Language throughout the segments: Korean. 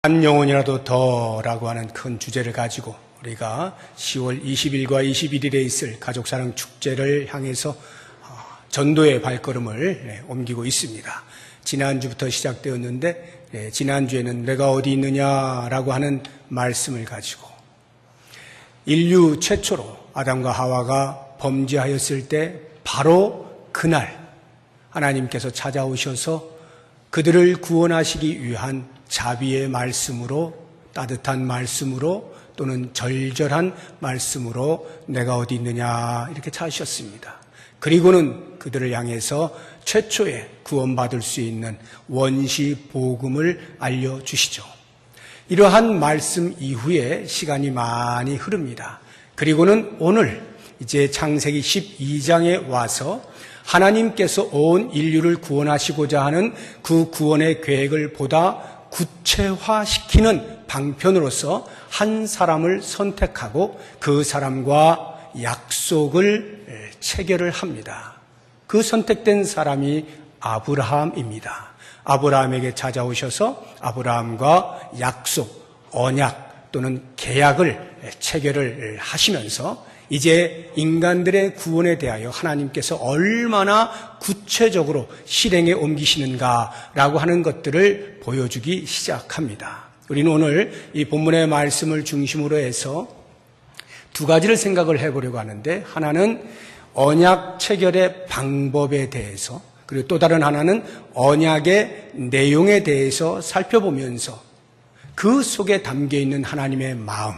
한 영혼이라도 더라고 하는 큰 주제를 가지고 우리가 10월 20일과 21일에 있을 가족사랑 축제를 향해서 전도의 발걸음을 옮기고 있습니다. 지난주부터 시작되었는데 지난주에는 내가 어디 있느냐라고 하는 말씀을 가지고 인류 최초로 아담과 하와가 범죄하였을 때 바로 그날 하나님께서 찾아오셔서 그들을 구원하시기 위한 자비의 말씀으로, 따뜻한 말씀으로, 또는 절절한 말씀으로 내가 어디 있느냐 이렇게 찾으셨습니다. 그리고는 그들을 향해서 최초의 구원받을 수 있는 원시 복음을 알려주시죠. 이러한 말씀 이후에 시간이 많이 흐릅니다. 그리고는 오늘 이제 창세기 12장에 와서 하나님께서 온 인류를 구원하시고자 하는 그 구원의 계획을 보다 구체화시키는 방편으로서 한 사람을 선택하고 그 사람과 약속을 체결을 합니다. 그 선택된 사람이 아브라함입니다. 아브라함에게 찾아오셔서 아브라함과 약속, 언약 또는 계약을 체결을 하시면서 이제 인간들의 구원에 대하여 하나님께서 얼마나 구체적으로 실행에 옮기시는가라고 하는 것들을 보여주기 시작합니다. 우리는 오늘 이 본문의 말씀을 중심으로 해서 두 가지를 생각을 해보려고 하는데, 하나는 언약 체결의 방법에 대해서, 그리고 또 다른 하나는 언약의 내용에 대해서 살펴보면서 그 속에 담겨있는 하나님의 마음,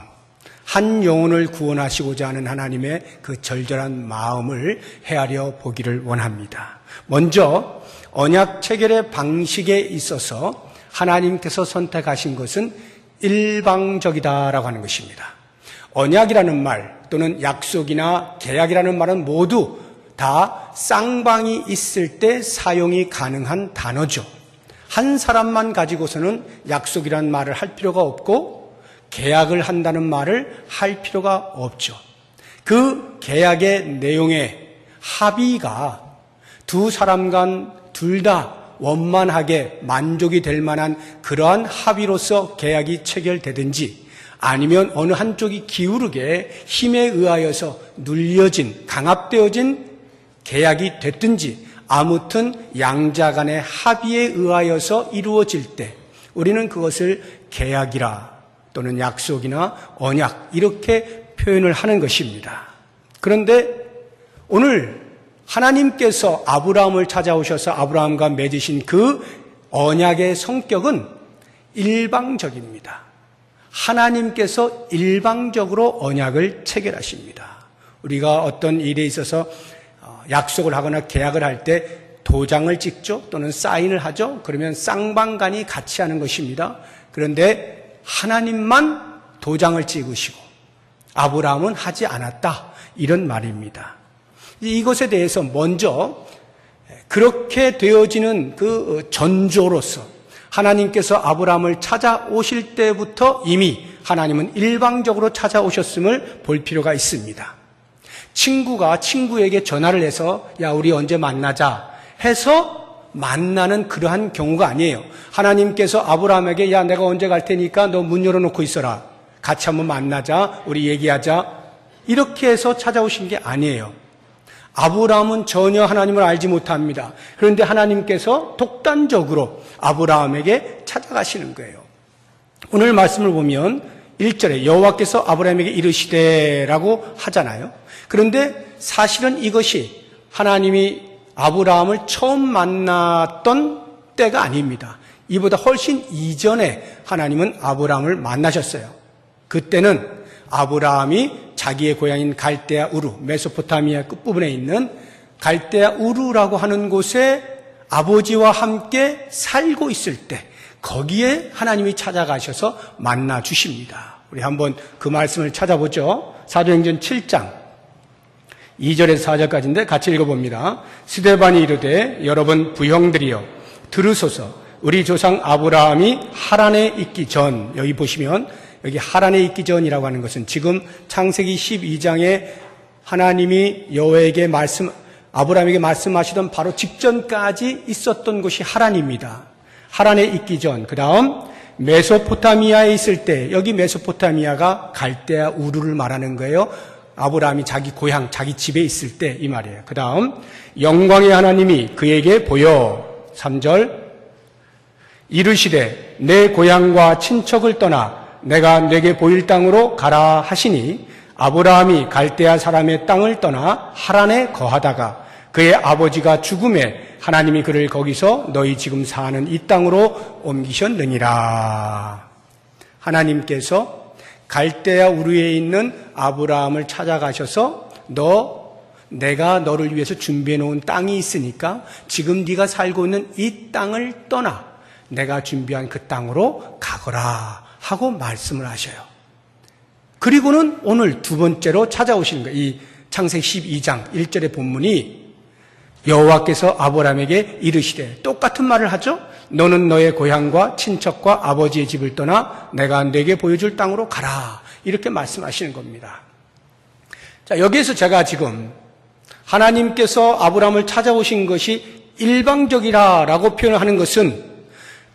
한 영혼을 구원하시고자 하는 하나님의 그 절절한 마음을 헤아려 보기를 원합니다. 먼저 언약 체결의 방식에 있어서 하나님께서 선택하신 것은 일방적이다라고 하는 것입니다. 언약이라는 말 또는 약속이나 계약이라는 말은 모두 다 쌍방이 있을 때 사용이 가능한 단어죠. 한 사람만 가지고서는 약속이라는 말을 할 필요가 없고 계약을 한다는 말을 할 필요가 없죠. 그 계약의 내용의 합의가 두 사람 간 둘 다 원만하게 만족이 될 만한 그러한 합의로서 계약이 체결되든지, 아니면 어느 한쪽이 기울게 힘에 의하여서 눌려진, 강압되어진 계약이 됐든지, 아무튼 양자 간의 합의에 의하여서 이루어질 때 우리는 그것을 계약이라 또는 약속이나 언약 이렇게 표현을 하는 것입니다. 그런데 오늘 하나님께서 아브라함을 찾아오셔서 아브라함과 맺으신 그 언약의 성격은 일방적입니다. 하나님께서 일방적으로 언약을 체결하십니다. 우리가 어떤 일에 있어서 약속을 하거나 계약을 할 때 도장을 찍죠, 또는 사인을 하죠. 그러면 쌍방간이 같이 하는 것입니다. 그런데 하나님만 도장을 찍으시고 아브라함은 하지 않았다, 이런 말입니다. 이것에 대해서 먼저 그렇게 되어지는 그 전조로서 하나님께서 아브라함을 찾아오실 때부터 이미 하나님은 일방적으로 찾아오셨음을 볼 필요가 있습니다. 친구가 친구에게 전화를 해서 야 우리 언제 만나자 해서 만나는 그러한 경우가 아니에요. 하나님께서 아브라함에게 야 내가 언제 갈 테니까 너 문 열어놓고 있어라, 같이 한번 만나자, 우리 얘기하자, 이렇게 해서 찾아오신 게 아니에요. 아브라함은 전혀 하나님을 알지 못합니다. 그런데 하나님께서 독단적으로 아브라함에게 찾아가시는 거예요. 오늘 말씀을 보면 1절에 여호와께서 아브라함에게 이르시되라고 하잖아요. 그런데 사실은 이것이 하나님이 아브라함을 처음 만났던 때가 아닙니다. 이보다 훨씬 이전에 하나님은 아브라함을 만나셨어요. 그때는 아브라함이 자기의 고향인 갈대아 우루, 메소포타미아 끝부분에 있는 갈대아 우루라고 하는 곳에 아버지와 함께 살고 있을 때 거기에 하나님이 찾아가셔서 만나 주십니다. 우리 한번 그 말씀을 찾아보죠. 사도행전 7장 2절에서 4절까지인데 같이 읽어봅니다. 스데반이 이르되 여러분 부형들이여 들으소서, 우리 조상 아브라함이 하란에 있기 전, 여기 보시면 여기 하란에 있기 전이라고 하는 것은 지금 창세기 12장에 하나님이 여호와에게 아브라함에게 말씀하시던 바로 직전까지 있었던 곳이 하란입니다. 하란에 있기 전, 그 다음 메소포타미아에 있을 때, 여기 메소포타미아가 갈대아 우르를 말하는 거예요. 아브라함이 자기 고향, 자기 집에 있을 때 이 말이에요. 그 다음 영광의 하나님이 그에게 보여 3절 이르시되 내 고향과 친척을 떠나 내가 내게 보일 땅으로 가라 하시니 아브라함이 갈대아 사람의 땅을 떠나 하란에 거하다가 그의 아버지가 죽음에 하나님이 그를 거기서 너희 지금 사는 이 땅으로 옮기셨느니라. 하나님께서 갈대아 우르에 있는 아브라함을 찾아가셔서 내가 너를 위해서 준비해 놓은 땅이 있으니까 지금 네가 살고 있는 이 땅을 떠나 내가 준비한 그 땅으로 가거라 하고 말씀을 하셔요. 그리고는 오늘 두 번째로 찾아오시는 거예요. 이 창세기 12장 1절의 본문이 여호와께서 아브라함에게 이르시되 똑같은 말을 하죠. 너는 너의 고향과 친척과 아버지의 집을 떠나 내가 네게 보여줄 땅으로 가라. 이렇게 말씀하시는 겁니다. 자, 여기에서 제가 지금 하나님께서 아브라함을 찾아오신 것이 일방적이라고 표현을 하는 것은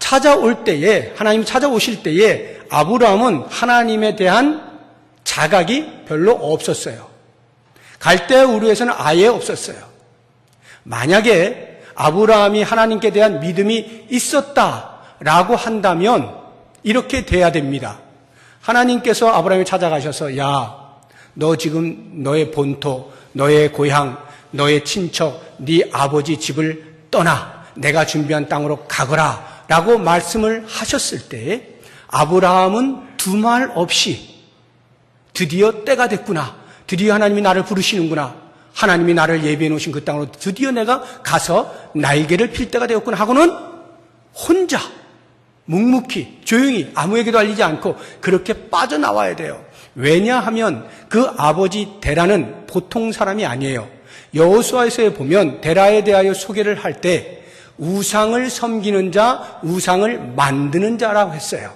찾아올 때에, 하나님 찾아오실 때에 아브라함은 하나님에 대한 자각이 별로 없었어요. 갈대아 우르에서는 아예 없었어요. 만약에 아브라함이 하나님께 대한 믿음이 있었다라고 한다면 이렇게 돼야 됩니다. 하나님께서 아브라함을 찾아가셔서 야, 너 지금 너의 본토, 너의 고향, 너의 친척, 네 아버지 집을 떠나 내가 준비한 땅으로 가거라 라고 말씀을 하셨을 때 아브라함은 두말 없이 드디어 때가 됐구나. 드디어 하나님이 나를 부르시는구나. 하나님이 나를 예비해 놓으신 그 땅으로 드디어 내가 가서 날개를 필 때가 되었구나 하고는 혼자 묵묵히 조용히 아무에게도 알리지 않고 그렇게 빠져나와야 돼요. 왜냐하면 그 아버지 데라는 보통 사람이 아니에요. 여호수아에서 보면 데라에 대하여 소개를 할 때 우상을 섬기는 자, 우상을 만드는 자라고 했어요.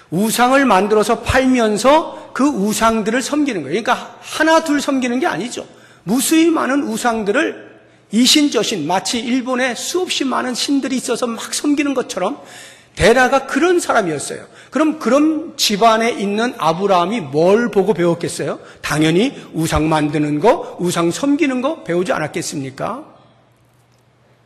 우상을 만들어서 팔면서 그 우상들을 섬기는 거예요. 그러니까 하나 둘 섬기는 게 아니죠. 무수히 많은 우상들을 이신저신 마치 일본에 수없이 많은 신들이 있어서 막 섬기는 것처럼 데라가 그런 사람이었어요. 그럼 그런 집안에 있는 아브라함이 뭘 보고 배웠겠어요? 당연히 우상 만드는 거, 우상 섬기는 거 배우지 않았겠습니까?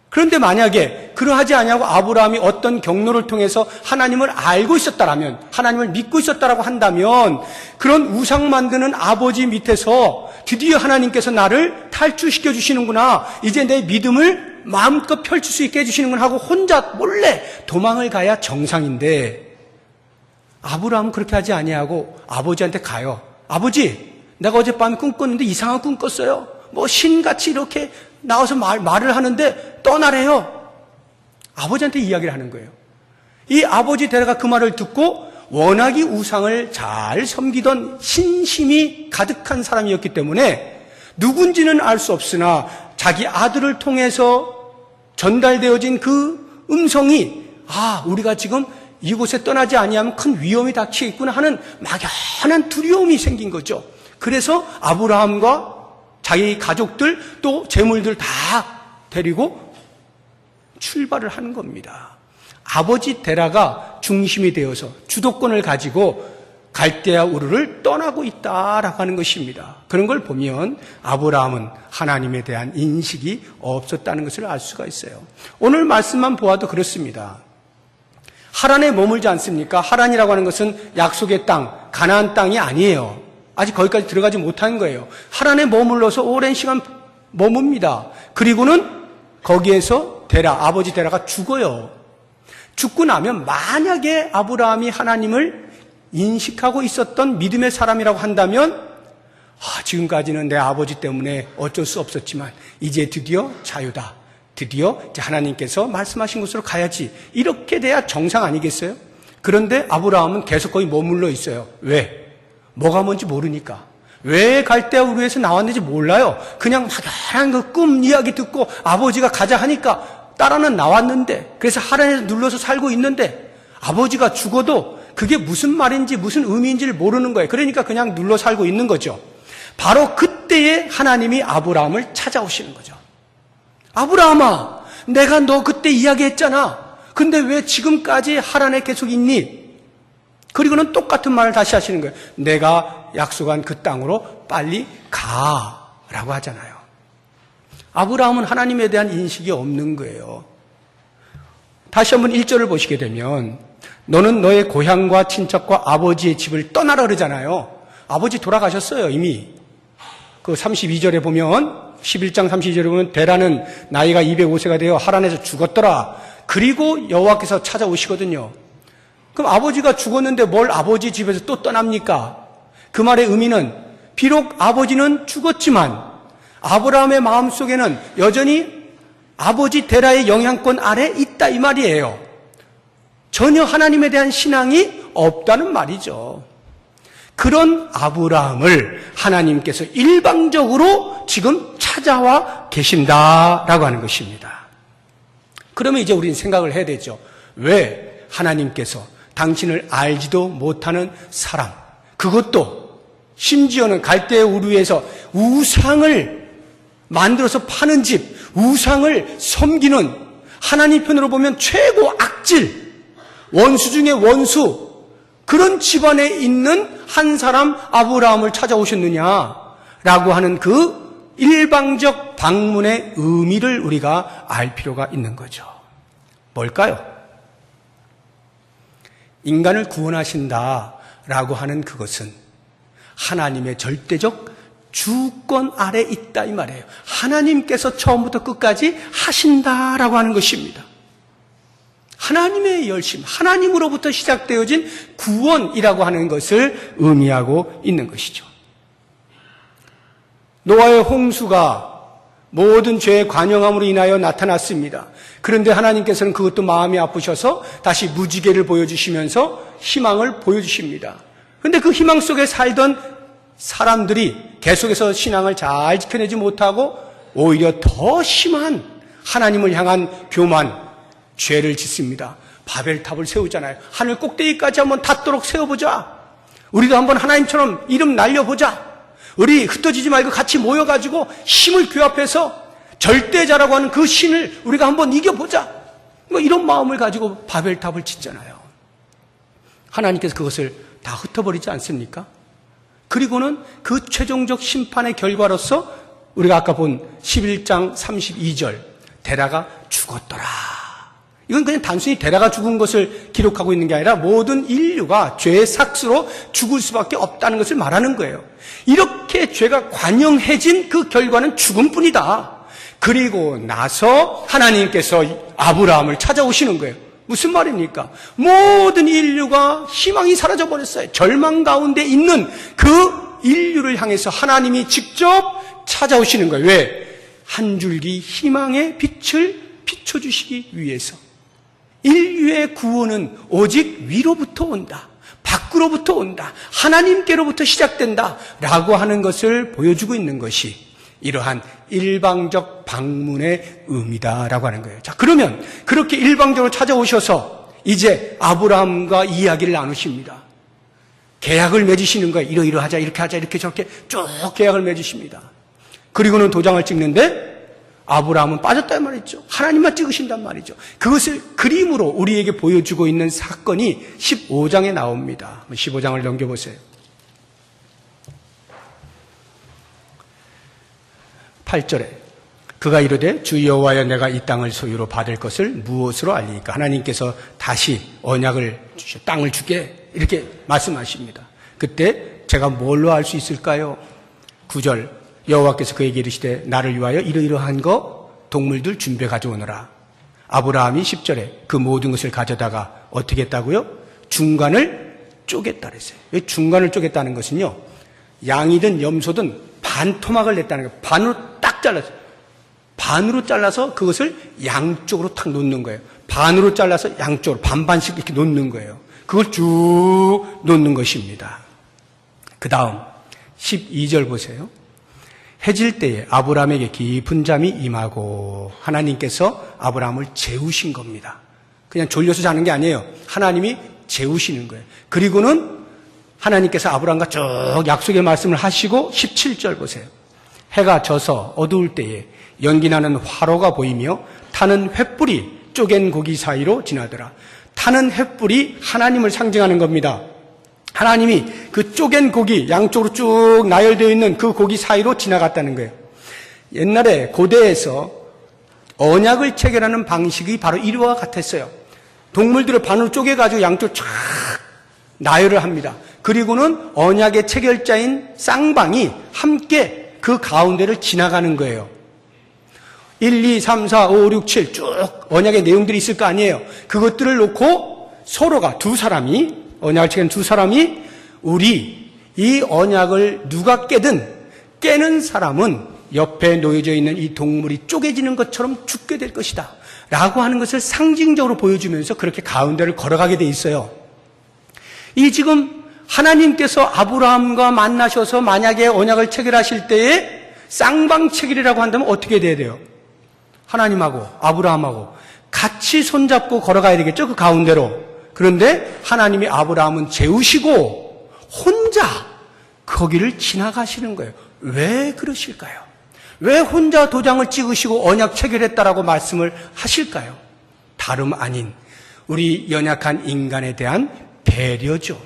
그런데 만약에 그러하지 아니하고 아브라함이 어떤 경로를 통해서 하나님을 알고 있었다라면, 하나님을 믿고 있었다라고 한다면 그런 우상 만드는 아버지 밑에서 드디어 하나님께서 나를 탈출시켜 주시는구나, 이제 내 믿음을 마음껏 펼칠 수 있게 해주시는구나 하고 혼자 몰래 도망을 가야 정상인데 아브라함은 그렇게 하지 아니하고 아버지한테 가요. 아버지, 내가 어젯밤에 꿈 꿨는데 이상한 꿈 꿨어요. 뭐 신같이 이렇게 나와서 말을 하는데 떠나래요. 아버지한테 이야기를 하는 거예요. 이 아버지 데라가 그 말을 듣고 워낙이 우상을 잘 섬기던 신심이 가득한 사람이었기 때문에 누군지는 알 수 없으나 자기 아들을 통해서 전달되어진 그 음성이 우리가 지금 이곳에 떠나지 아니하면 큰 위험이 닥치겠구나 하는 막연한 두려움이 생긴 거죠. 그래서 아브라함과 자기 가족들 또 재물들 다 데리고 출발을 하는 겁니다. 아버지 데라가 중심이 되어서 주도권을 가지고 갈대아 우르를 떠나고 있다라고 하는 것입니다. 그런 걸 보면 아브라함은 하나님에 대한 인식이 없었다는 것을 알 수가 있어요. 오늘 말씀만 보아도 그렇습니다. 하란에 머물지 않습니까? 하란이라고 하는 것은 약속의 땅, 가나안 땅이 아니에요. 아직 거기까지 들어가지 못한 거예요. 하란에 머물러서 오랜 시간 머뭅니다. 그리고는 거기에서 아버지 데라가 죽어요. 죽고 나면 만약에 아브라함이 하나님을 인식하고 있었던 믿음의 사람이라고 한다면 지금까지는 내 아버지 때문에 어쩔 수 없었지만 이제 드디어 자유다. 드디어 이제 하나님께서 말씀하신 곳으로 가야지. 이렇게 돼야 정상 아니겠어요? 그런데 아브라함은 계속 거기 머물러 있어요. 왜? 뭐가 뭔지 모르니까. 왜 갈대아 우르에서 나왔는지 몰라요. 그냥 막연한 그 꿈 이야기 듣고 아버지가 가자 하니까 따라는 나왔는데, 그래서 하란에서 눌러서 살고 있는데 아버지가 죽어도 그게 무슨 말인지 무슨 의미인지를 모르는 거예요. 그러니까 그냥 눌러 살고 있는 거죠. 바로 그때에 하나님이 아브라함을 찾아오시는 거죠. 아브라함아, 내가 너 그때 이야기했잖아. 근데 왜 지금까지 하란에 계속 있니? 그리고는 똑같은 말을 다시 하시는 거예요. 내가 약속한 그 땅으로 빨리 가라고 하잖아요. 아브라함은 하나님에 대한 인식이 없는 거예요. 다시 한번 1절을 보시게 되면 너는 너의 고향과 친척과 아버지의 집을 떠나라 그러잖아요. 아버지 돌아가셨어요, 이미. 그 32절에 보면 11장 32절에 보면 데라는 나이가 205세가 되어 하란에서 죽었더라. 그리고 여호와께서 찾아오시거든요. 그럼 아버지가 죽었는데 뭘 아버지 집에서 또 떠납니까? 그 말의 의미는 비록 아버지는 죽었지만 아브라함의 마음속에는 여전히 아버지 데라의 영향권 아래 있다 이 말이에요. 전혀 하나님에 대한 신앙이 없다는 말이죠. 그런 아브라함을 하나님께서 일방적으로 지금 찾아와 계신다라고 하는 것입니다. 그러면 이제 우리는 생각을 해야 되죠. 왜 하나님께서 당신을 알지도 못하는 사람, 그것도 심지어는 갈대아 우르에서 우상을 만들어서 파는 집, 우상을 섬기는 하나님 편으로 보면 최고 악질, 원수 중에 원수, 그런 집안에 있는 한 사람 아브라함을 찾아오셨느냐라고 하는 그 일방적 방문의 의미를 우리가 알 필요가 있는 거죠. 뭘까요? 인간을 구원하신다라고 하는 그것은 하나님의 절대적 주권 아래 있다 이 말이에요. 하나님께서 처음부터 끝까지 하신다라고 하는 것입니다. 하나님의 열심, 하나님으로부터 시작되어진 구원이라고 하는 것을 의미하고 있는 것이죠. 노아의 홍수가 모든 죄의 관영함으로 인하여 나타났습니다. 그런데 하나님께서는 그것도 마음이 아프셔서 다시 무지개를 보여주시면서 희망을 보여주십니다. 그런데 그 희망 속에 살던 사람들이 계속해서 신앙을 잘 지켜내지 못하고 오히려 더 심한 하나님을 향한 교만, 죄를 짓습니다. 바벨탑을 세우잖아요. 하늘 꼭대기까지 한번 닿도록 세워보자. 우리도 한번 하나님처럼 이름 날려보자. 우리 흩어지지 말고 같이 모여가지고 힘을 규합해서 절대자라고 하는 그 신을 우리가 한번 이겨보자. 뭐 이런 마음을 가지고 바벨탑을 짓잖아요. 하나님께서 그것을 다 흩어버리지 않습니까? 그리고는 그 최종적 심판의 결과로서 우리가 아까 본 11장 32절 데라가 죽었더라. 이건 그냥 단순히 데라가 죽은 것을 기록하고 있는 게 아니라 모든 인류가 죄의 삭스로 죽을 수밖에 없다는 것을 말하는 거예요. 이렇게 죄가 관영해진 그 결과는 죽음뿐이다. 그리고 나서 하나님께서 아브라함을 찾아오시는 거예요. 무슨 말입니까? 모든 인류가 희망이 사라져버렸어요. 절망 가운데 있는 그 인류를 향해서 하나님이 직접 찾아오시는 거예요. 왜? 한 줄기 희망의 빛을 비춰주시기 위해서. 인류의 구원은 오직 위로부터 온다. 밖으로부터 온다. 하나님께로부터 시작된다. 라고 하는 것을 보여주고 있는 것이 이러한 일방적 방문의 의미다라고 하는 거예요. 자, 그러면 그렇게 일방적으로 찾아오셔서 이제 아브라함과 이야기를 나누십니다. 계약을 맺으시는 거예요. 이러이러하자, 이렇게 하자, 이렇게 저렇게 쭉 계약을 맺으십니다. 그리고는 도장을 찍는데 아브라함은 빠졌단 말이죠. 하나님만 찍으신단 말이죠. 그것을 그림으로 우리에게 보여주고 있는 사건이 15장에 나옵니다. 15장을 넘겨보세요. 8절에 그가 이르되 주 여호와여 내가 이 땅을 소유로 받을 것을 무엇으로 알리니까 하나님께서 다시 언약을 주셔 땅을 주게 이렇게 말씀하십니다. 그때 제가 뭘로 알 수 있을까요? 9절 여호와께서 그에게 이르시되 나를 위하여 이러이러한 거 동물들 준비해 가져오너라. 아브라함이 10절에 그 모든 것을 가져다가 어떻게 했다고요? 중간을 쪼갰다 그랬어요. 왜 중간을 쪼갰다는 것은요, 양이든 염소든 반 토막을 냈다는 거예요. 반으로 딱 잘랐어요. 반으로 잘라서 그것을 양쪽으로 탁 놓는 거예요. 반으로 잘라서 양쪽으로 반반씩 이렇게 놓는 거예요. 그걸 쭉 놓는 것입니다. 그 다음 12절 보세요. 해질 때에 아브라함에게 깊은 잠이 임하고 하나님께서 아브라함을 재우신 겁니다. 그냥 졸려서 자는 게 아니에요. 하나님이 재우시는 거예요. 그리고는 하나님께서 아브라함과 쭉 약속의 말씀을 하시고 17절 보세요. 해가 져서 어두울 때에 연기나는 화로가 보이며 타는 횃불이 쪼갠 고기 사이로 지나더라. 타는 횃불이 하나님을 상징하는 겁니다. 하나님이 그 쪼갠 고기, 양쪽으로 쭉 나열되어 있는 그 고기 사이로 지나갔다는 거예요. 옛날에 고대에서 언약을 체결하는 방식이 바로 이와 같았어요. 동물들을 반으로 쪼개가지고 양쪽 쫙 나열을 합니다. 그리고는 언약의 체결자인 쌍방이 함께 그 가운데를 지나가는 거예요. 1, 2, 3, 4, 5, 6, 7 쭉 언약의 내용들이 있을 거 아니에요. 그것들을 놓고 서로가 두 사람이, 언약을 체결한 두 사람이 우리 이 언약을 누가 깨는 사람은 옆에 놓여져 있는 이 동물이 쪼개지는 것처럼 죽게 될 것이다 라고 하는 것을 상징적으로 보여주면서 그렇게 가운데를 걸어가게 돼 있어요. 이 지금 하나님께서 아브라함과 만나셔서 만약에 언약을 체결하실 때에 쌍방 체결이라고 한다면 어떻게 돼야 돼요? 하나님하고 아브라함하고 같이 손잡고 걸어가야 되겠죠? 그 가운데로. 그런데 하나님이 아브라함은 재우시고 혼자 거기를 지나가시는 거예요. 왜 그러실까요? 왜 혼자 도장을 찍으시고 언약 체결했다라고 말씀을 하실까요? 다름 아닌 우리 연약한 인간에 대한 배려죠.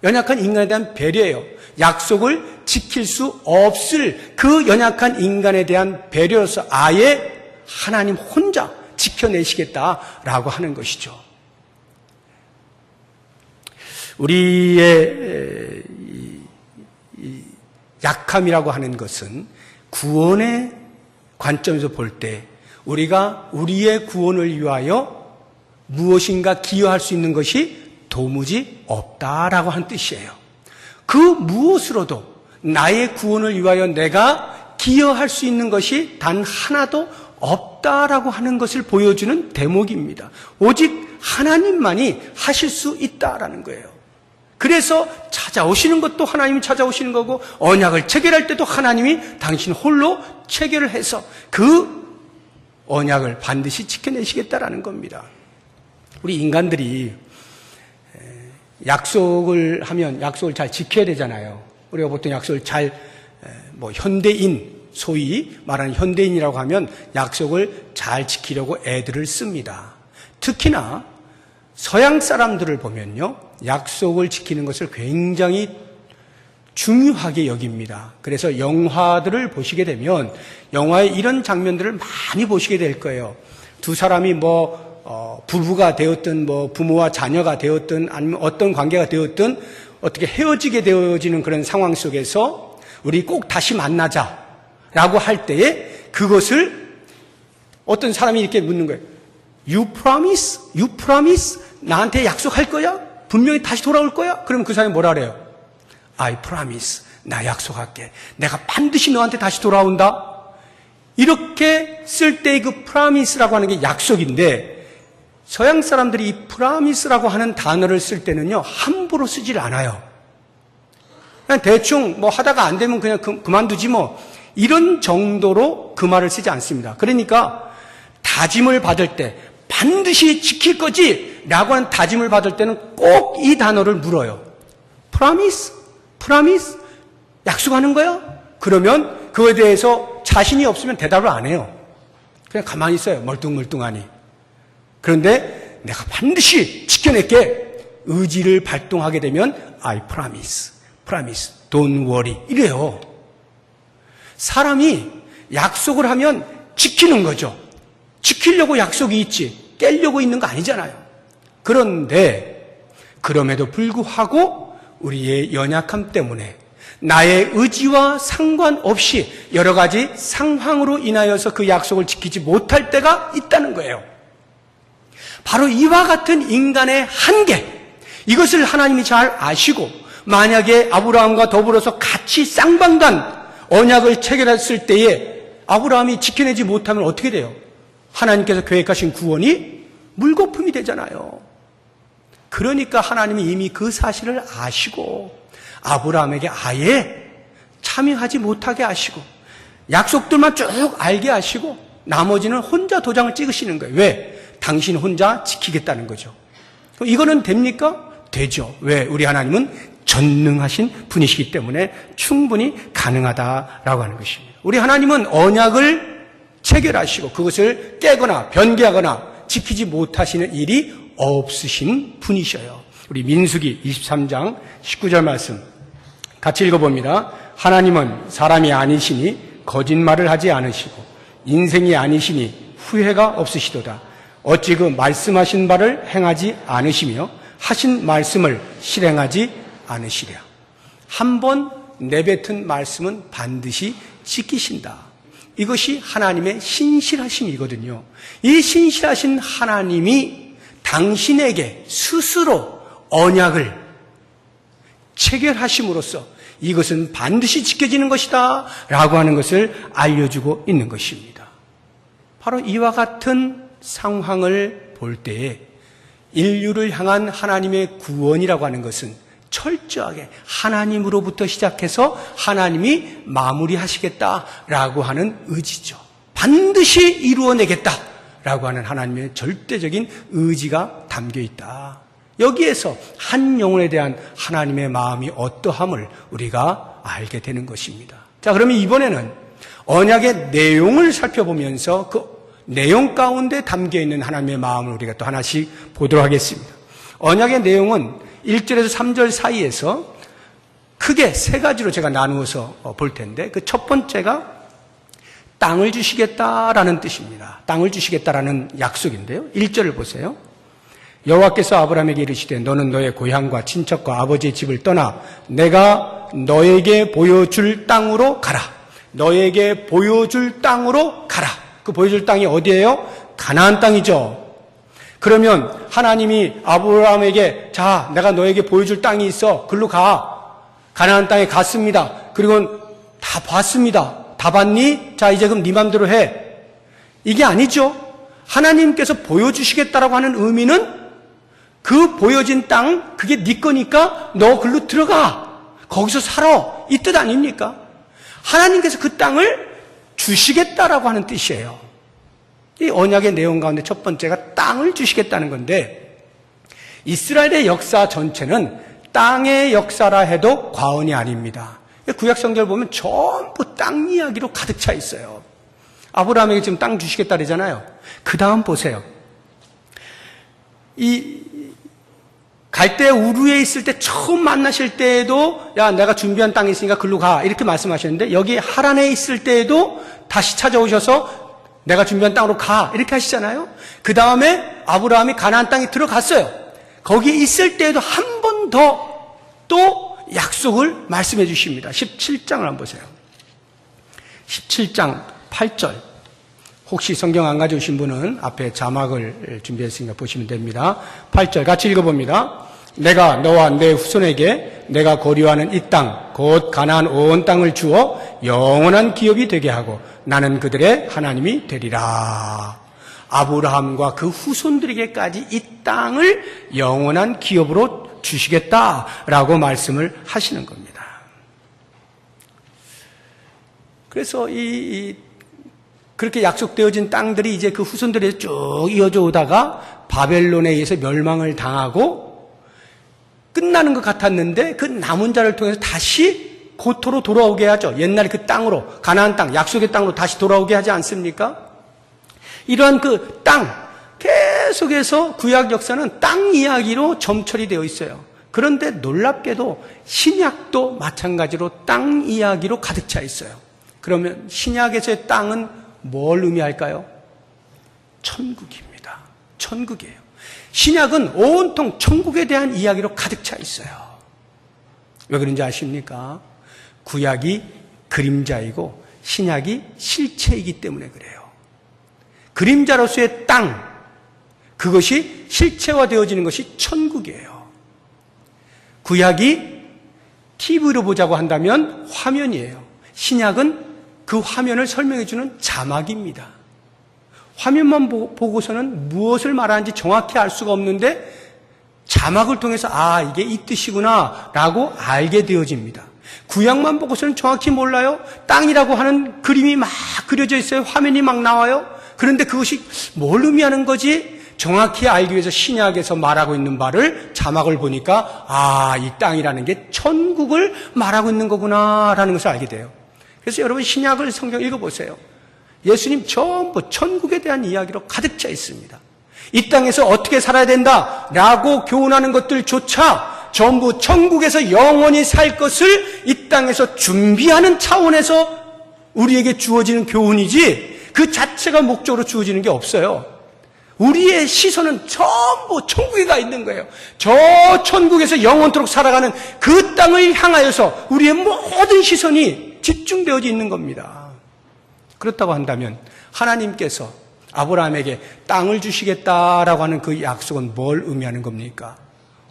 연약한 인간에 대한 배려예요. 약속을 지킬 수 없을 그 연약한 인간에 대한 배려로서 아예 하나님 혼자 지켜내시겠다라고 하는 것이죠. 우리의 약함이라고 하는 것은 구원의 관점에서 볼 때 우리가 우리의 구원을 위하여 무엇인가 기여할 수 있는 것이 도무지 없다라고 하는 뜻이에요. 그 무엇으로도 나의 구원을 위하여 내가 기여할 수 있는 것이 단 하나도 없다라고 하는 것을 보여주는 대목입니다. 오직 하나님만이 하실 수 있다라는 거예요. 그래서 찾아오시는 것도 하나님이 찾아오시는 거고 언약을 체결할 때도 하나님이 당신 홀로 체결을 해서 그 언약을 반드시 지켜내시겠다라는 겁니다. 우리 인간들이 약속을 하면 약속을 잘 지켜야 되잖아요. 우리가 보통 약속을 현대인, 소위 말하는 현대인이라고 하면 약속을 잘 지키려고 애들을 씁니다. 특히나 서양 사람들을 보면요, 약속을 지키는 것을 굉장히 중요하게 여깁니다. 그래서 영화들을 보시게 되면 영화에 이런 장면들을 많이 보시게 될 거예요. 두 사람이 부부가 되었든 부모와 자녀가 되었든 아니면 어떤 관계가 되었든 어떻게 헤어지게 되어지는 그런 상황 속에서 우리 꼭 다시 만나자라고 할 때에 그것을 어떤 사람이 이렇게 묻는 거예요. You promise? You promise? 나한테 약속할 거야? 분명히 다시 돌아올 거야? 그럼 그 사람이 뭐라 그래요? I promise. 나 약속할게. 내가 반드시 너한테 다시 돌아온다. 이렇게 쓸 때 그 promise라고 하는 게 약속인데 서양 사람들이 이 promise라고 하는 단어를 쓸 때는요, 함부로 쓰질 않아요. 그냥 대충 하다가 안 되면 그냥 그만두지 이런 정도로 그 말을 쓰지 않습니다. 그러니까 다짐을 받을 때 반드시 지킬 거지 라고 하는 다짐을 받을 때는 꼭 이 단어를 물어요. promise? promise? 약속하는 거야? 그러면 그거에 대해서 자신이 없으면 대답을 안 해요. 그냥 가만히 있어요. 멀뚱멀뚱하니. 그런데 내가 반드시 지켜낼게. 의지를 발동하게 되면 I promise, promise, don't worry 이래요. 사람이 약속을 하면 지키는 거죠. 지키려고 약속이 있지 깨려고 있는 거 아니잖아요. 그런데 그럼에도 불구하고 우리의 연약함 때문에 나의 의지와 상관없이 여러 가지 상황으로 인하여서 그 약속을 지키지 못할 때가 있다는 거예요. 바로 이와 같은 인간의 한계, 이것을 하나님이 잘 아시고 만약에 아브라함과 더불어서 같이 쌍방간 언약을 체결했을 때에 아브라함이 지켜내지 못하면 어떻게 돼요? 하나님께서 계획하신 구원이 물거품이 되잖아요. 그러니까 하나님이 이미 그 사실을 아시고 아브라함에게 아예 참여하지 못하게 하시고 약속들만 쭉 알게 하시고 나머지는 혼자 도장을 찍으시는 거예요. 왜? 당신 혼자 지키겠다는 거죠. 이거는 됩니까? 되죠. 왜? 우리 하나님은 전능하신 분이시기 때문에 충분히 가능하다라고 하는 것입니다. 우리 하나님은 언약을 체결하시고 그것을 깨거나 변개하거나 지키지 못하시는 일이 없으신 분이셔요. 우리 민수기 23장 19절 말씀 같이 읽어봅니다. 하나님은 사람이 아니시니 거짓말을 하지 않으시고 인생이 아니시니 후회가 없으시도다. 어찌 그 말씀하신 바를 행하지 않으시며 하신 말씀을 실행하지 않으시랴. 한번 내뱉은 말씀은 반드시 지키신다. 이것이 하나님의 신실하심이거든요. 이 신실하신 하나님이 당신에게 스스로 언약을 체결하심으로써 이것은 반드시 지켜지는 것이다 라고 하는 것을 알려주고 있는 것입니다. 바로 이와 같은 상황을 볼 때에 인류를 향한 하나님의 구원이라고 하는 것은 철저하게 하나님으로부터 시작해서 하나님이 마무리하시겠다라고 하는 의지죠. 반드시 이루어내겠다라고 하는 하나님의 절대적인 의지가 담겨 있다. 여기에서 한 영혼에 대한 하나님의 마음이 어떠함을 우리가 알게 되는 것입니다. 자, 그러면 이번에는 언약의 내용을 살펴보면서 그 내용 가운데 담겨 있는 하나님의 마음을 우리가 또 하나씩 보도록 하겠습니다. 언약의 내용은 1절에서 3절 사이에서 크게 세 가지로 제가 나누어서 볼 텐데 그 첫 번째가 땅을 주시겠다라는 뜻입니다. 땅을 주시겠다라는 약속인데요. 1절을 보세요. 여호와께서 아브라함에게 이르시되 너는 너의 고향과 친척과 아버지의 집을 떠나 내가 너에게 보여줄 땅으로 가라. 너에게 보여줄 땅으로 가라. 그 보여줄 땅이 어디예요? 가나안 땅이죠. 그러면 하나님이 아브라함에게 자, 내가 너에게 보여줄 땅이 있어. 글로 가. 가나안 땅에 갔습니다. 그리고 다 봤습니다. 다 봤니? 자, 이제 그럼 네 맘대로 해. 이게 아니죠. 하나님께서 보여주시겠다라고 하는 의미는 그 보여진 땅, 그게 네 거니까 너 글로 들어가. 거기서 살아. 이 뜻 아닙니까? 하나님께서 그 땅을 주시겠다라고 하는 뜻이에요. 이 언약의 내용 가운데 첫 번째가 땅을 주시겠다는 건데 이스라엘의 역사 전체는 땅의 역사라 해도 과언이 아닙니다. 구약 성경을 보면 전부 땅 이야기로 가득 차 있어요. 아브라함에게 지금 땅 주시겠다 그러잖아요. 그 다음 보세요. 이 갈대 우르에 있을 때 처음 만나실 때에도 야 내가 준비한 땅이 있으니까 글로 가 이렇게 말씀하셨는데 여기 하란에 있을 때에도 다시 찾아오셔서 내가 준비한 땅으로 가 이렇게 하시잖아요. 그 다음에 아브라함이 가나안 땅에 들어갔어요. 거기에 있을 때에도 한 번 더 또 약속을 말씀해 주십니다. 17장을 한번 보세요. 17장 8절. 혹시 성경 안 가져오신 분은 앞에 자막을 준비했으니까 보시면 됩니다. 8절 같이 읽어봅니다. 내가 너와 내 후손에게 내가 거류하는 이 땅, 곧 가나안 온 땅을 주어 영원한 기업이 되게 하고 나는 그들의 하나님이 되리라. 아브라함과 그 후손들에게까지 이 땅을 영원한 기업으로 주시겠다라고 말씀을 하시는 겁니다. 그래서 그렇게 약속되어진 땅들이 이제 그 후손들에서 쭉 이어져 오다가 바벨론에 의해서 멸망을 당하고 끝나는 것 같았는데 그 남은 자를 통해서 다시 고토로 돌아오게 하죠. 옛날에 그 땅으로, 가나안 땅, 약속의 땅으로 다시 돌아오게 하지 않습니까? 이러한 그 땅, 계속해서 구약 역사는 땅 이야기로 점철이 되어 있어요. 그런데 놀랍게도 신약도 마찬가지로 땅 이야기로 가득 차 있어요. 그러면 신약에서의 땅은 뭘 의미할까요? 천국입니다. 천국이에요. 신약은 온통 천국에 대한 이야기로 가득 차 있어요. 왜 그런지 아십니까? 구약이 그림자이고 신약이 실체이기 때문에 그래요. 그림자로서의 땅, 그것이 실체화되어지는 것이 천국이에요. 구약이 TV로 보자고 한다면 화면이에요. 신약은 그 화면을 설명해주는 자막입니다. 화면만 보고서는 무엇을 말하는지 정확히 알 수가 없는데 자막을 통해서 아 이게 이 뜻이구나 라고 알게 되어집니다. 구약만 보고서는 정확히 몰라요. 땅이라고 하는 그림이 막 그려져 있어요. 화면이 막 나와요. 그런데 그것이 뭘 의미하는 거지? 정확히 알기 위해서 신약에서 말하고 있는 바를 자막을 보니까 아, 이 땅이라는 게 천국을 말하고 있는 거구나라는 것을 알게 돼요. 그래서 여러분 신약을 성경 읽어보세요. 예수님 전부 천국에 대한 이야기로 가득 차 있습니다. 이 땅에서 어떻게 살아야 된다라고 교훈하는 것들조차 전부 천국에서 영원히 살 것을 이 땅에서 준비하는 차원에서 우리에게 주어지는 교훈이지 그 자체가 목적으로 주어지는 게 없어요. 우리의 시선은 전부 천국에 가 있는 거예요. 저 천국에서 영원토록 살아가는 그 땅을 향하여서 우리의 모든 시선이 집중되어져 있는 겁니다. 그렇다고 한다면 하나님께서 아브라함에게 땅을 주시겠다라고 하는 그 약속은 뭘 의미하는 겁니까?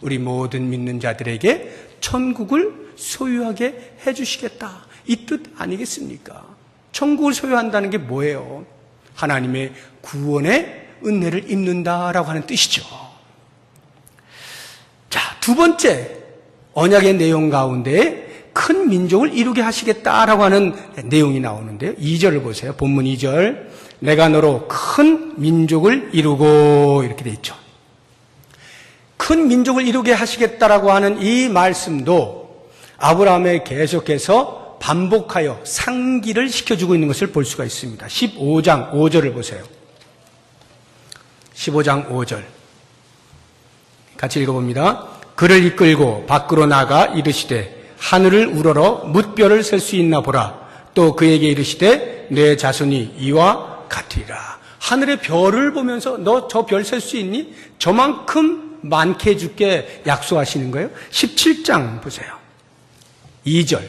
우리 모든 믿는 자들에게 천국을 소유하게 해주시겠다. 이 뜻 아니겠습니까? 천국을 소유한다는 게 뭐예요? 하나님의 구원의 은혜를 입는다라고 하는 뜻이죠. 자, 두 번째 언약의 내용 가운데 큰 민족을 이루게 하시겠다라고 하는 내용이 나오는데요. 2절을 보세요. 본문 2절. 내가 너로 큰 민족을 이루고 이렇게 돼 있죠. 큰 민족을 이루게 하시겠다라고 하는 이 말씀도 아브라함에 계속해서 반복하여 상기를 시켜주고 있는 것을 볼 수가 있습니다. 15장 5절을 보세요. 15장 5절 같이 읽어봅니다. 그를 이끌고 밖으로 나가 이르시되 하늘을 우러러 뭇별을 셀 수 있나 보라. 또 그에게 이르시되 내 자손이 이와 같으리라. 하늘의 별을 보면서 너 저 별 셀 수 있니? 저만큼 많게 해줄게 약속하시는 거예요. 17장 보세요. 2절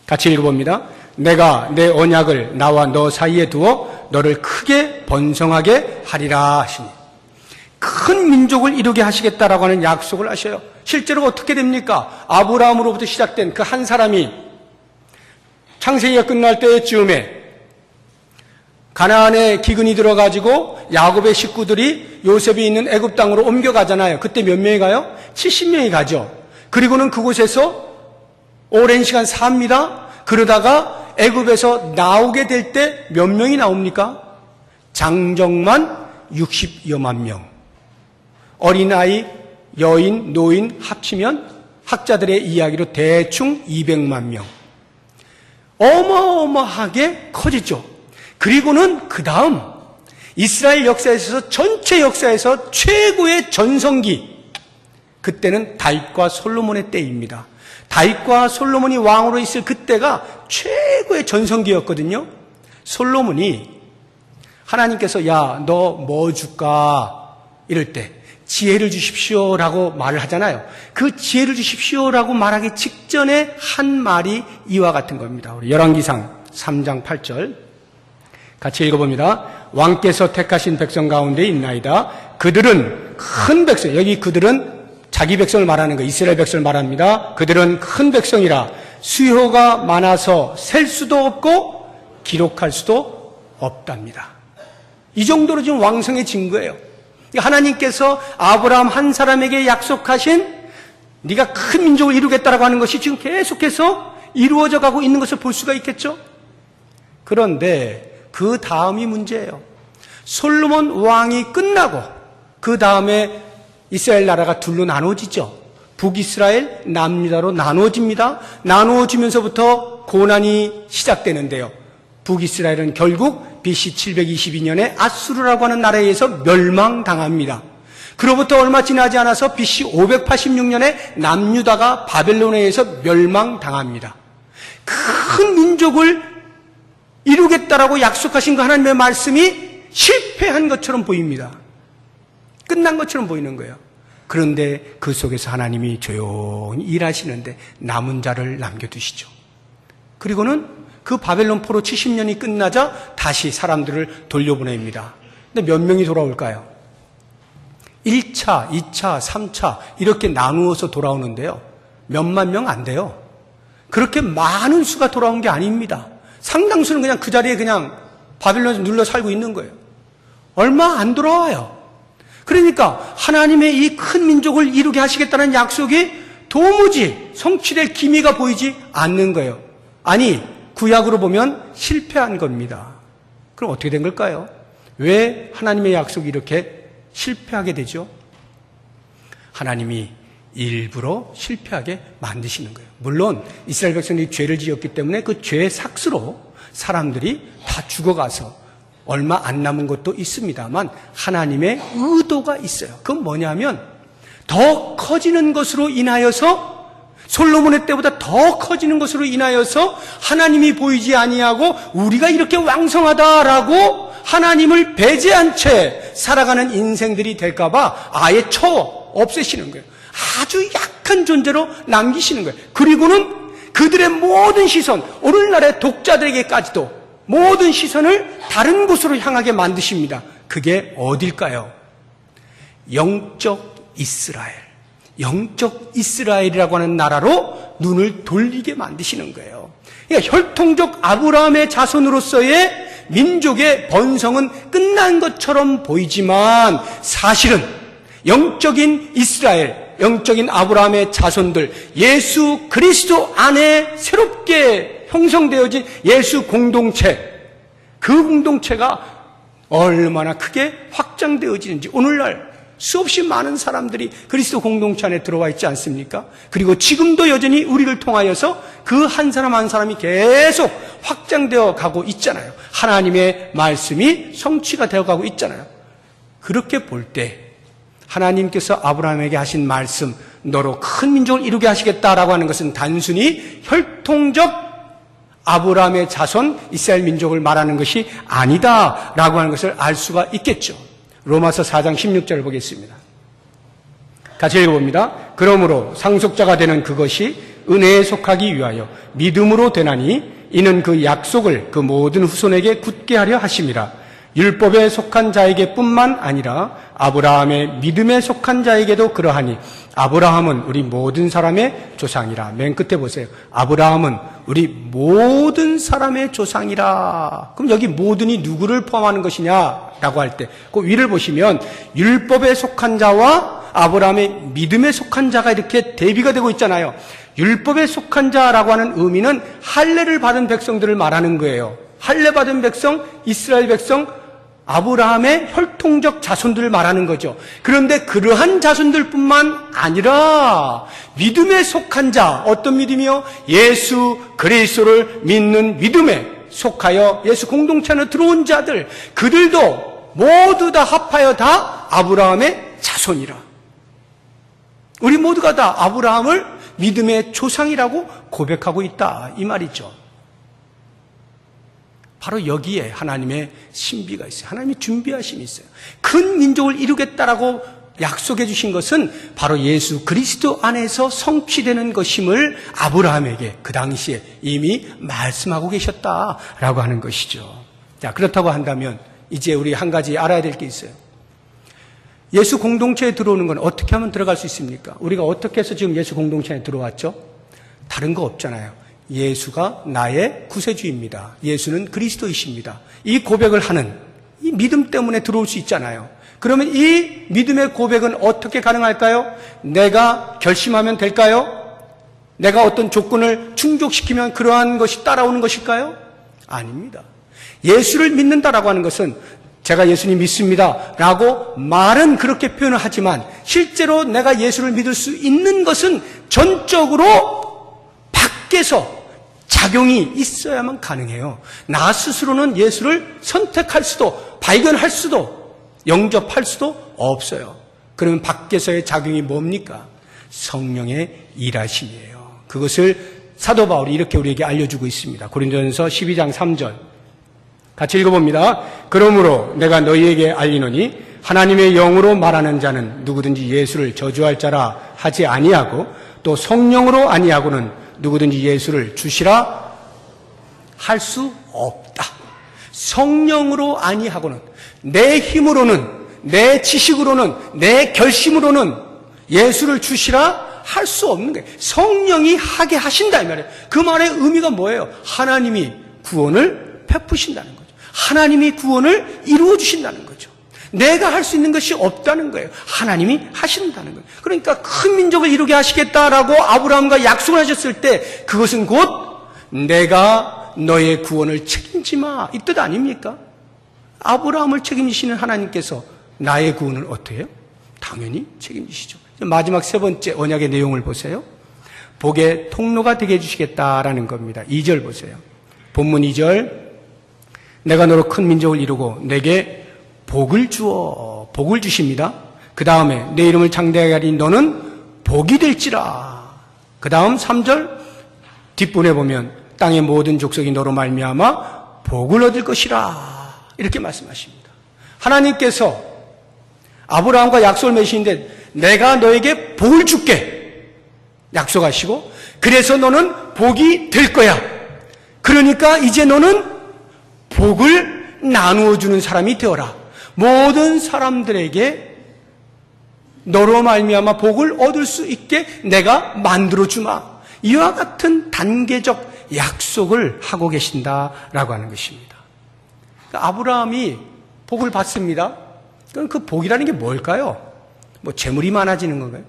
같이 읽어봅니다. 내가 내 언약을 나와 너 사이에 두어 너를 크게 번성하게 하리라 하시니 큰 민족을 이루게 하시겠다라고 하는 약속을 하셔요. 실제로 어떻게 됩니까? 아브라함으로부터 시작된 그 한 사람이 창세기가 끝날 때쯤에 가나안에 기근이 들어가지고 야곱의 식구들이 요셉이 있는 애굽 땅으로 옮겨가잖아요. 그때 몇 명이 가요? 70명이 가죠. 그리고는 그곳에서 오랜 시간 삽니다. 그러다가 애굽에서 나오게 될 때 몇 명이 나옵니까? 장정만 60여만 명. 어린아이, 여인, 노인 합치면 학자들의 이야기로 대충 200만 명. 어마어마하게 커지죠. 그리고는 그 다음 이스라엘 역사에서 전체 역사에서 최고의 전성기, 그때는 다윗과 솔로몬의 때입니다. 다윗과 솔로몬이 왕으로 있을 그때가 최고의 전성기였거든요. 솔로몬이 하나님께서 야, 너 뭐 줄까? 이럴 때 지혜를 주십시오라고 말을 하잖아요. 그 지혜를 주십시오라고 말하기 직전에 한 말이 이와 같은 겁니다. 우리 열왕기상 3장 8절 같이 읽어봅니다. 왕께서 택하신 백성 가운데 있나이다. 그들은 큰 백성, 여기 그들은 자기 백성을 말하는 거예요. 이스라엘 백성을 말합니다. 그들은 큰 백성이라 수요가 많아서 셀 수도 없고 기록할 수도 없답니다. 이 정도로 지금 왕성해진 거예요. 하나님께서 아브라함 한 사람에게 약속하신 네가 큰 민족을 이루겠다라고 하는 것이 지금 계속해서 이루어져 가고 있는 것을 볼 수가 있겠죠. 그런데 그 다음이 문제예요. 솔로몬 왕이 끝나고 그 다음에 이스라엘 나라가 둘로 나눠지죠. 북이스라엘, 남유다로 나눠집니다. 나눠지면서부터 고난이 시작되는데요. 북이스라엘은 결국 BC 722년에 아수르라고 하는 나라에 의해서 멸망당합니다. 그로부터 얼마 지나지 않아서 BC 586년에 남유다가 바벨론에 의해서 멸망당합니다. 큰 민족을 이루겠다라고 약속하신 그 하나님의 말씀이 실패한 것처럼 보입니다. 끝난 것처럼 보이는 거예요. 그런데 그 속에서 하나님이 조용히 일하시는데 남은 자를 남겨두시죠. 그리고는 그 바벨론 포로 70년이 끝나자 다시 사람들을 돌려보냅니다. 근데 몇 명이 돌아올까요? 1차, 2차, 3차 이렇게 나누어서 돌아오는데요. 몇만 명 안 돼요. 그렇게 많은 수가 돌아온 게 아닙니다. 상당수는 그냥 그 자리에 그냥 바벨론에서 눌러 살고 있는 거예요. 얼마 안 돌아와요. 그러니까 하나님의 이 큰 민족을 이루게 하시겠다는 약속이 도무지 성취될 기미가 보이지 않는 거예요. 아니, 구약으로 보면 실패한 겁니다. 그럼 어떻게 된 걸까요? 왜 하나님의 약속이 이렇게 실패하게 되죠? 하나님이 일부러 실패하게 만드시는 거예요. 물론 이스라엘 백성들이 죄를 지었기 때문에 그 죄의 삭스로 사람들이 다 죽어가서 얼마 안 남은 것도 있습니다만 하나님의 의도가 있어요. 그건 뭐냐면 더 커지는 것으로 인하여서, 솔로몬의 때보다 더 커지는 것으로 인하여서 하나님이 보이지 아니하고 우리가 이렇게 왕성하다라고 하나님을 배제한 채 살아가는 인생들이 될까봐 아예 없애시는 거예요. 아주 약한 존재로 남기시는 거예요. 그리고는 그들의 모든 시선, 오늘날의 독자들에게까지도 모든 시선을 다른 곳으로 향하게 만드십니다. 그게 어딜까요? 영적 이스라엘. 영적 이스라엘이라고 하는 나라로 눈을 돌리게 만드시는 거예요. 그러니까 혈통적 아브라함의 자손으로서의 민족의 번성은 끝난 것처럼 보이지만 사실은 영적인 이스라엘, 영적인 아브라함의 자손들, 예수 그리스도 안에 새롭게 형성되어진 예수 공동체, 그 공동체가 얼마나 크게 확장되어지는지 오늘날 수없이 많은 사람들이 그리스도 공동체 안에 들어와 있지 않습니까? 그리고 지금도 여전히 우리를 통하여서 그 한 사람 한 사람이 계속 확장되어 가고 있잖아요. 하나님의 말씀이 성취가 되어 가고 있잖아요. 그렇게 볼 때 하나님께서 아브라함에게 하신 말씀, 너로 큰 민족을 이루게 하시겠다라고 하는 것은 단순히 혈통적 아브라함의 자손 이스라엘 민족을 말하는 것이 아니다라고 하는 것을 알 수가 있겠죠. 로마서 4장 16절을 보겠습니다. 같이 읽어봅니다. 그러므로 상속자가 되는 그것이 은혜에 속하기 위하여 믿음으로 되나니 이는 그 약속을 그 모든 후손에게 굳게 하려 하심이라. 율법에 속한 자에게 뿐만 아니라 아브라함의 믿음에 속한 자에게도 그러하니 아브라함은 우리 모든 사람의 조상이라. 맨 끝에 보세요. 아브라함은 우리 모든 사람의 조상이라. 그럼 여기 모든이 누구를 포함하는 것이냐라고 할 때 그 위를 보시면 율법에 속한 자와 아브라함의 믿음에 속한 자가 이렇게 대비가 되고 있잖아요. 율법에 속한 자라고 하는 의미는 할례를 받은 백성들을 말하는 거예요. 할례 받은 백성, 이스라엘 백성, 아브라함의 혈통적 자손들을 말하는 거죠. 그런데 그러한 자손들뿐만 아니라 믿음에 속한 자, 어떤 믿음이요? 예수 그리스도를 믿는 믿음에 속하여 예수 공동체 안에 들어온 자들, 그들도 모두 다 합하여 다 아브라함의 자손이라. 우리 모두가 다 아브라함을 믿음의 조상이라고 고백하고 있다, 이 말이죠. 바로 여기에 하나님의 신비가 있어요. 하나님의 준비하심이 있어요. 큰 민족을 이루겠다라고 약속해 주신 것은 바로 예수 그리스도 안에서 성취되는 것임을 아브라함에게 그 당시에 이미 말씀하고 계셨다라고 하는 것이죠. 자, 그렇다고 한다면 이제 우리 한 가지 알아야 될 게 있어요. 예수 공동체에 들어오는 건 어떻게 하면 들어갈 수 있습니까? 우리가 어떻게 해서 지금 예수 공동체에 들어왔죠? 다른 거 없잖아요. 예수가 나의 구세주입니다. 예수는 그리스도이십니다. 이 고백을 하는 이 믿음 때문에 들어올 수 있잖아요. 그러면 이 믿음의 고백은 어떻게 가능할까요? 내가 결심하면 될까요? 내가 어떤 조건을 충족시키면 그러한 것이 따라오는 것일까요? 아닙니다. 예수를 믿는다라고 하는 것은 제가 예수님 믿습니다 라고 말은 그렇게 표현을 하지만 실제로 내가 예수를 믿을 수 있는 것은 전적으로 밖에서 작용이 있어야만 가능해요. 나 스스로는 예수를 선택할 수도 발견할 수도 영접할 수도 없어요. 그러면 밖에서의 작용이 뭡니까? 성령의 일하심이에요. 그것을 사도 바울이 이렇게 우리에게 알려주고 있습니다. 고린도전서 12장 3절 같이 읽어봅니다. 그러므로 내가 너희에게 알리노니 하나님의 영으로 말하는 자는 누구든지 예수를 저주할 자라 하지 아니하고 또 성령으로 아니하고는 누구든지 예수를 주시라 할 수 없다. 성령으로 아니하고는 내 힘으로는 내 지식으로는 내 결심으로는 예수를 주시라 할 수 없는 거예요. 성령이 하게 하신다 이 말이에요. 그 말의 의미가 뭐예요? 하나님이 구원을 베푸신다는 거죠. 하나님이 구원을 이루어 주신다는 거죠. 내가 할 수 있는 것이 없다는 거예요. 하나님이 하신다는 거예요. 그러니까 큰 민족을 이루게 하시겠다라고 아브라함과 약속을 하셨을 때 그것은 곧 내가 너의 구원을 책임지마 이 뜻 아닙니까? 아브라함을 책임지시는 하나님께서 나의 구원을 어떻게 해요? 당연히 책임지시죠. 마지막 세 번째 언약의 내용을 보세요. 복의 통로가 되게 해주시겠다라는 겁니다. 2절 보세요. 본문 2절, 내가 너로 큰 민족을 이루고 내게 복을 주어, 복을 주십니다. 그 다음에 내 이름을 장대하게 하리니 너는 복이 될지라. 그 다음 3절 뒷부분에 보면 땅의 모든 족속이 너로 말미암아 복을 얻을 것이라. 이렇게 말씀하십니다. 하나님께서 아브라함과 약속을 맺으시는데 내가 너에게 복을 줄게 약속하시고, 그래서 너는 복이 될 거야. 그러니까 이제 너는 복을 나누어 주는 사람이 되어라. 모든 사람들에게 너로 말미암아 복을 얻을 수 있게 내가 만들어 주마. 이와 같은 단계적 약속을 하고 계신다라고 하는 것입니다. 그러니까 아브라함이 복을 받습니다. 그럼 그 복이라는 게 뭘까요? 뭐 재물이 많아지는 건가요?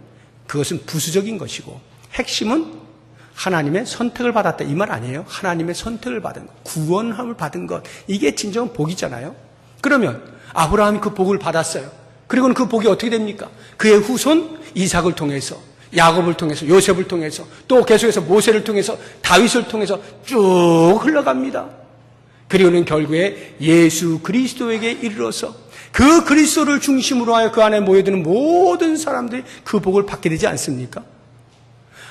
그것은 부수적인 것이고, 핵심은 하나님의 선택을 받았다 이 말 아니에요. 하나님의 선택을 받은 것, 구원함을 받은 것, 이게 진정한 복이잖아요. 그러면 아브라함이 그 복을 받았어요. 그리고는 그 복이 어떻게 됩니까? 그의 후손 이삭을 통해서, 야곱을 통해서, 요셉을 통해서, 또 계속해서 모세를 통해서, 다윗을 통해서 쭉 흘러갑니다. 그리고는 결국에 예수 그리스도에게 이르러서 그 그리스도를 중심으로 하여 그 안에 모여드는 모든 사람들이 그 복을 받게 되지 않습니까?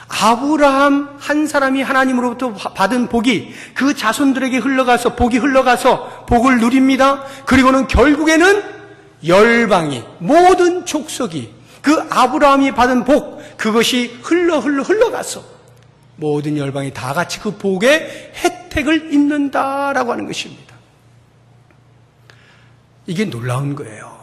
아브라함 한 사람이 하나님으로부터 받은 복이 그 자손들에게 흘러가서 복이 흘러가서 복을 누립니다. 그리고는 결국에는 열방이, 모든 족속이 그 아브라함이 받은 복, 그것이 흘러가서 모든 열방이 다 같이 그 복의 혜택을 입는다라고 하는 것입니다. 이게 놀라운 거예요.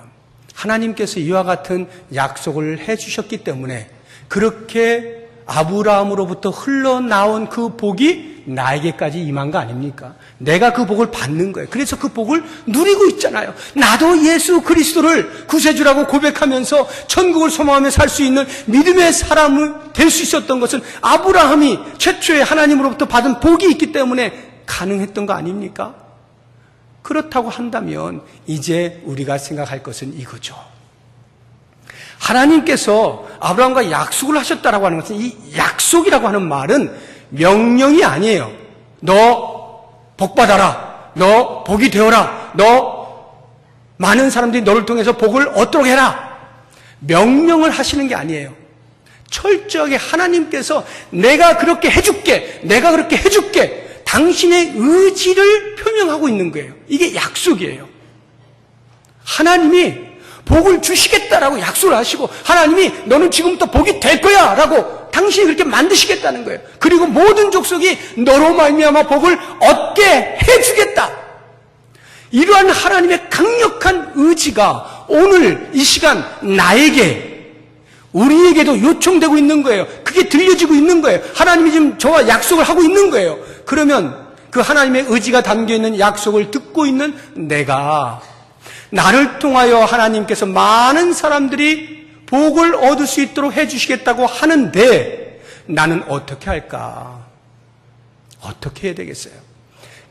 하나님께서 이와 같은 약속을 해주셨기 때문에 그렇게 아브라함으로부터 흘러나온 그 복이 나에게까지 임한 거 아닙니까? 내가 그 복을 받는 거예요. 그래서 그 복을 누리고 있잖아요. 나도 예수 그리스도를 구세주라고 고백하면서 천국을 소망하며 살 수 있는 믿음의 사람이 될 수 있었던 것은 아브라함이 최초에 하나님으로부터 받은 복이 있기 때문에 가능했던 거 아닙니까? 그렇다고 한다면 이제 우리가 생각할 것은 이거죠. 하나님께서 아브라함과 약속을 하셨다라고 하는 것은, 이 약속이라고 하는 말은 명령이 아니에요. 너 복 받아라. 너 복이 되어라. 너 많은 사람들이 너를 통해서 복을 얻도록 해라. 명령을 하시는 게 아니에요. 철저하게 하나님께서 내가 그렇게 해줄게. 내가 그렇게 해줄게. 당신의 의지를 표명하고 있는 거예요. 이게 약속이에요. 하나님이 복을 주시겠다라고 약속을 하시고, 하나님이 너는 지금부터 복이 될 거야 라고 당신이 그렇게 만드시겠다는 거예요. 그리고 모든 족속이 너로 말미암아 복을 얻게 해주겠다. 이러한 하나님의 강력한 의지가 오늘 이 시간 나에게, 우리에게도 요청되고 있는 거예요. 그게 들려지고 있는 거예요. 하나님이 지금 저와 약속을 하고 있는 거예요. 그러면 그 하나님의 의지가 담겨있는 약속을 듣고 있는 내가, 나를 통하여 하나님께서 많은 사람들이 복을 얻을 수 있도록 해주시겠다고 하는데 나는 어떻게 할까? 어떻게 해야 되겠어요?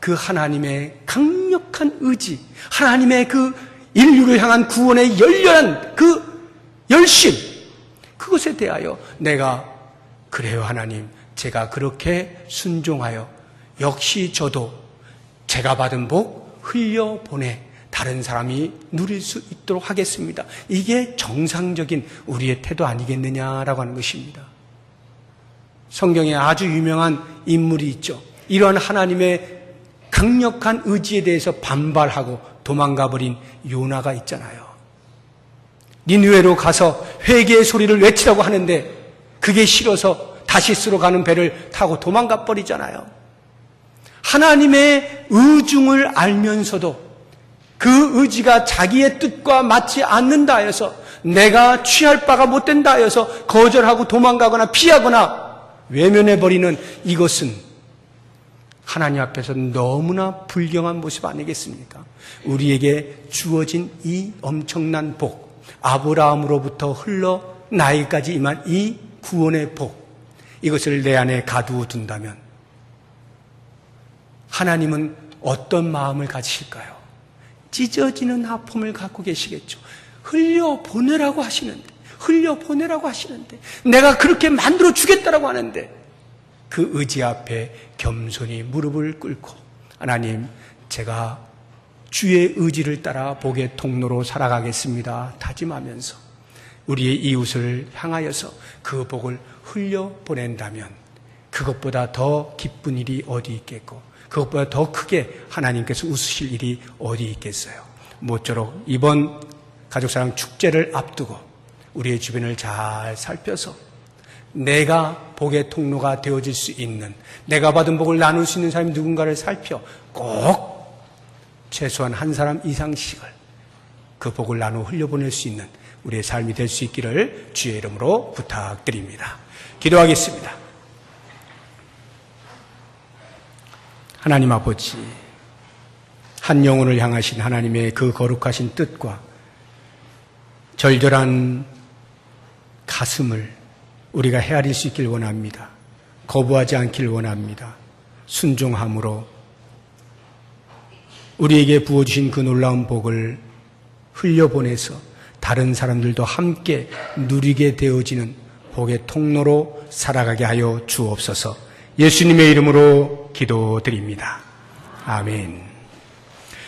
그 하나님의 강력한 의지, 하나님의 그 인류를 향한 구원의 열렬한 그 열심, 그것에 대하여 내가, 그래요 하나님, 제가 그렇게 순종하여 역시 저도 제가 받은 복 흘려보내 다른 사람이 누릴 수 있도록 하겠습니다. 이게 정상적인 우리의 태도 아니겠느냐라고 하는 것입니다. 성경에 아주 유명한 인물이 있죠. 이러한 하나님의 강력한 의지에 대해서 반발하고 도망가버린 요나가 있잖아요. 니느웨로 가서 회개의 소리를 외치라고 하는데 그게 싫어서 다시스로 가는 배를 타고 도망가 버리잖아요. 하나님의 의중을 알면서도 그 의지가 자기의 뜻과 맞지 않는다 하여서, 내가 취할 바가 못 된다 하여서 거절하고 도망가거나 피하거나 외면해버리는 이것은 하나님 앞에서 너무나 불경한 모습 아니겠습니까? 우리에게 주어진 이 엄청난 복, 아브라함으로부터 흘러 나에게까지 임한 이 구원의 복, 이것을 내 안에 가두어 둔다면 하나님은 어떤 마음을 가지실까요? 찢어지는 아픔을 갖고 계시겠죠. 흘려보내라고 하시는데, 내가 그렇게 만들어 주겠다라고 하는데 그 의지 앞에 겸손히 무릎을 꿇고, 하나님, 제가 주의 의지를 따라 복의 통로로 살아가겠습니다. 다짐하면서 우리의 이웃을 향하여서 그 복을 흘려보낸다면 그것보다 더 기쁜 일이 어디 있겠고 그것보다 더 크게 하나님께서 웃으실 일이 어디 있겠어요. 모쪼록 이번 가족사랑 축제를 앞두고 우리의 주변을 잘 살펴서 내가 복의 통로가 되어질 수 있는, 내가 받은 복을 나눌 수 있는 사람이 누군가를 살펴 꼭 최소한 한 사람 이상씩을 그 복을 나누어 흘려보낼 수 있는 우리의 삶이 될 수 있기를 주의 이름으로 부탁드립니다. 기도하겠습니다. 하나님 아버지, 한 영혼을 향하신 하나님의 그 거룩하신 뜻과 절절한 가슴을 우리가 헤아릴 수 있길 원합니다. 거부하지 않길 원합니다. 순종함으로 우리에게 부어주신 그 놀라운 복을 흘려보내서 다른 사람들도 함께 누리게 되어지는 복의 통로로 살아가게 하여 주옵소서. 예수님의 이름으로 기도드립니다. 아멘.